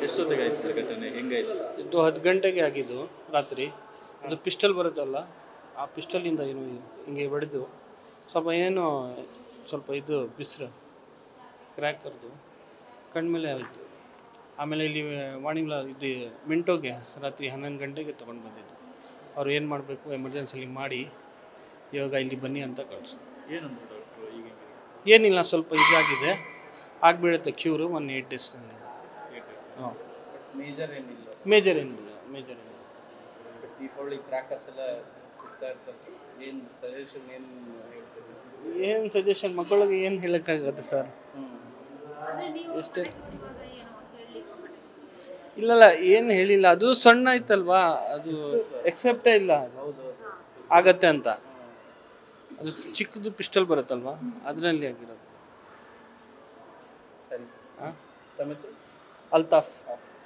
ಎಷ್ಟೊತ್ತಿಗೆ ಆಯ್ತು ಸರ್ ಘಟನೆ ಹೆಂಗಾಯ್ತು? ಇದು 10 ಗಂಟೆಗೆ ಆಗಿದ್ದು ರಾತ್ರಿ. ಅದು ಪಿಸ್ಟಲ್ ಬರುತ್ತಲ್ಲ, ಆ ಪಿಸ್ಟಲಿಂದ ಏನು ಹಿಂಗೆ ಹೊಡೆದು ಸ್ವಲ್ಪ ಇದು ಬಿಸಿರು ಕ್ರ್ಯಾಕರ್ದು ಕಣ್ಮೇಲೆ ಆಯಿತು. ಆಮೇಲೆ ಇಲ್ಲಿ ವಾಣಿಂಗ್ಲ ಇದು ಮಿಂಟೋಗೆ ರಾತ್ರಿ 11 ಗಂಟೆಗೆ ತೊಗೊಂಡು ಬಂದಿದ್ದು. ಅವ್ರು ಏನು ಮಾಡಬೇಕು ಎಮರ್ಜೆನ್ಸಿಲಿ ಮಾಡಿ ಇವಾಗ ಇಲ್ಲಿ ಬನ್ನಿ ಅಂತ ಕಳಿಸು. ಏನಂದ್ರು ಡಾಕ್ಟ್ರು ಈಗ? ಏನಿಲ್ಲ, ಸ್ವಲ್ಪ ಇದಾಗಿದೆ, ಆಗಿಬಿಡುತ್ತೆ ಕ್ಯೂರು 8 ಡೇಸ್ನಲ್ಲಿ. ಹಾಂ, ಮೇಜರ್ ಏನಿಲ್ಲ. ಮೇಜರ್ ಏನಿಲ್ಲ. ದೀಪಾವಳಿ ಕ್ರಾಕರ್ಸ್ ಎಲ್ಲ ಕೊಡ್ತಾ ಇರ್ತಾರೆ. ಏನು ಸಜೆಷನ್ ಏನು ಹೇಳ್ತೀವಿ? ಏನು ಸಜೆಷನ್ ಮಕ್ಕಳಿಗೆ ಏನು ಹೇಳೋಕ್ಕಾಗತ್ತೆ ಸರ್? ಎಷ್ಟೇ ಇಲ್ಲಲ್ಲ, ಏನು ಹೇಳಿಲ್ಲ. ಅದು ಸಣ್ಣ ಆಯ್ತಲ್ವಾ, ಅದು ಎಕ್ಸೆಪ್ಟೇ ಇಲ್ಲ ಹೌದು ಆಗತ್ತೆ ಅಂತ. ಅದು ಚಿಕ್ಕದು ಪಿಸ್ಟಲ್ ಬರುತ್ತಲ್ವಾ, ಅದರಲ್ಲಿ ಆಗಿರೋದು. ಸರಿ. ಹಾಂ, ತಮ್ಮ ಹೆಸರು? ಅಲ್ತಾಫ್.